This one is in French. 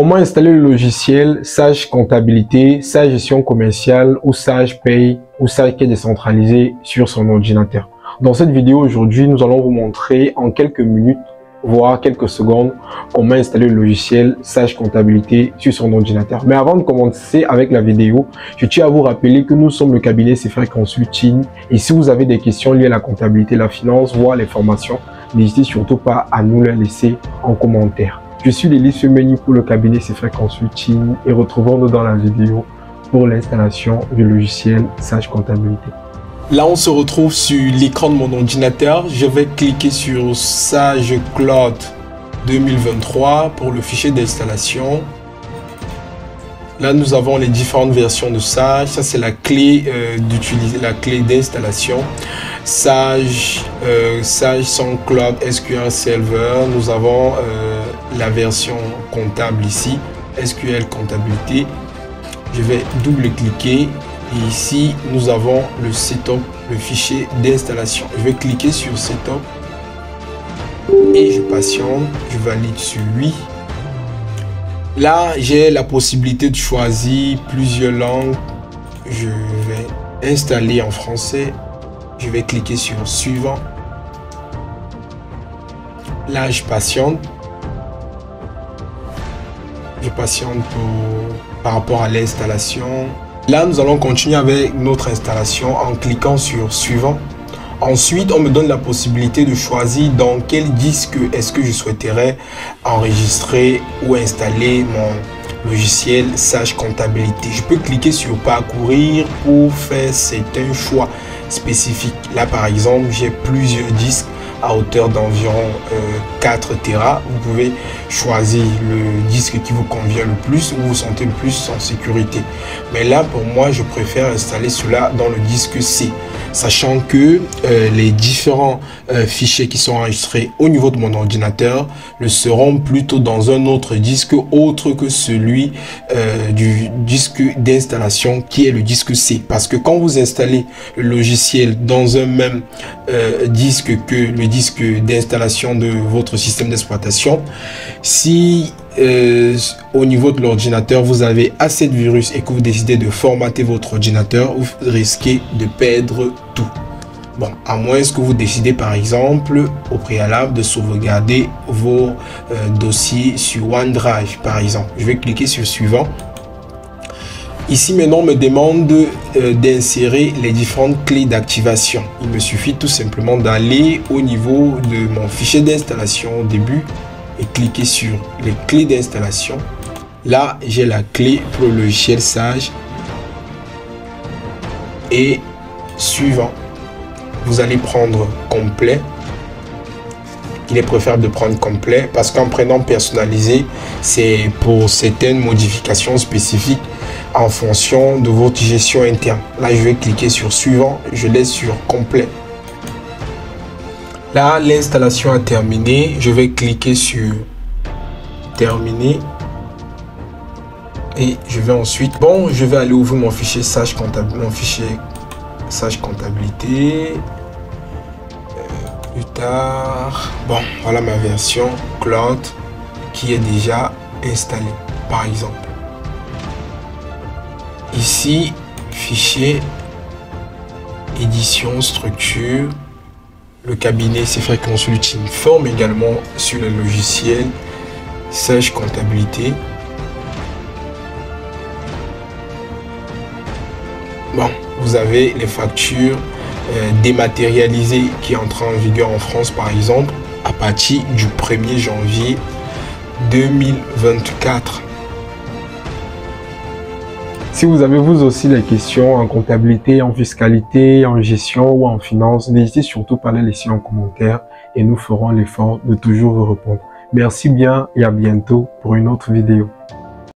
Comment installer le logiciel Sage Comptabilité, Sage Gestion Commerciale ou Sage Paye ou Sage Caisse décentralisée sur son ordinateur. Dans cette vidéo aujourd'hui, nous allons vous montrer en quelques minutes, voire quelques secondes, comment installer le logiciel Sage Comptabilité sur son ordinateur. Mais avant de commencer avec la vidéo, je tiens à vous rappeler que nous sommes le cabinet CFR Consulting et si vous avez des questions liées à la comptabilité, la finance, voire les formations, n'hésitez surtout pas à nous les laisser en commentaire. Je suis Lélis Femeni pour le cabinet CFR Consulting et retrouvons-nous dans la vidéo pour l'installation du logiciel Sage Comptabilité. Là, on se retrouve sur l'écran de mon ordinateur. Je vais cliquer sur Sage Cloud 2023 pour le fichier d'installation. Là, nous avons les différentes versions de Sage. Ça, c'est la clé d'utiliser la clé d'installation. Sage sans Cloud SQL Server. Nous avons la version comptable ici, SQL Comptabilité. Je vais double-cliquer. Et ici, nous avons le setup, le fichier d'installation. Je vais cliquer sur setup et je patiente, je valide sur oui. Là, j'ai la possibilité de choisir plusieurs langues. Je vais installer en français. Je vais cliquer sur suivant. Là, je patiente. Je patiente par rapport à l'installation. Là, nous allons continuer avec notre installation en cliquant sur suivant. Ensuite, on me donne la possibilité de choisir dans quel disque est-ce que je souhaiterais enregistrer ou installer mon logiciel Sage Comptabilité. Je peux cliquer sur parcourir pour faire certains choix spécifiques. Là, par exemple, j'ai plusieurs disques à hauteur d'environ 4 Tera. Vous pouvez choisir le disque qui vous convient le plus, où vous vous sentez le plus en sécurité. Mais là, pour moi, je préfère installer cela dans le disque C, sachant que les différents fichiers qui sont enregistrés au niveau de mon ordinateur le seront plutôt dans un autre disque autre que celui du disque d'installation qui est le disque C. Parce que quand vous installez le logiciel dans un même disque que le disque d'installation de votre système d'exploitation, si au niveau de l'ordinateur vous avez assez de virus et que vous décidez de formater votre ordinateur, vous risquez de perdre tout. Bon, à moins que vous décidez par exemple au préalable de sauvegarder vos dossiers sur OneDrive par exemple. Je vais cliquer sur suivant. Ici maintenant on me demande d'insérer les différentes clés d'activation. Il me suffit tout simplement d'aller au niveau de mon fichier d'installation au début et cliquer sur les clés d'installation. Là, j'ai la clé pour le logiciel Sage et suivant. Vous allez prendre complet. Il est préférable de prendre complet parce qu'en prenant personnalisé, c'est pour certaines modifications spécifiques en fonction de votre gestion interne. Là, je vais cliquer sur suivant, je laisse sur complet. Là, l'installation a terminé. Je vais cliquer sur terminer. Et je vais ensuite, je vais aller ouvrir mon fichier Sage Comptabilité. Plus tard. Voilà ma version Cloud qui est déjà installée, par exemple. Ici, fichier, édition, structure. Le cabinet CFR Consulting forme également sur le logiciel Sage Comptabilité. Vous avez les factures dématérialisées qui entrent en vigueur en France par exemple à partir du 1er janvier 2024. Si vous avez vous aussi des questions en comptabilité, en fiscalité, en gestion ou en finance, n'hésitez surtout pas à les laisser en commentaire et nous ferons l'effort de toujours vous répondre. Merci bien et à bientôt pour une autre vidéo.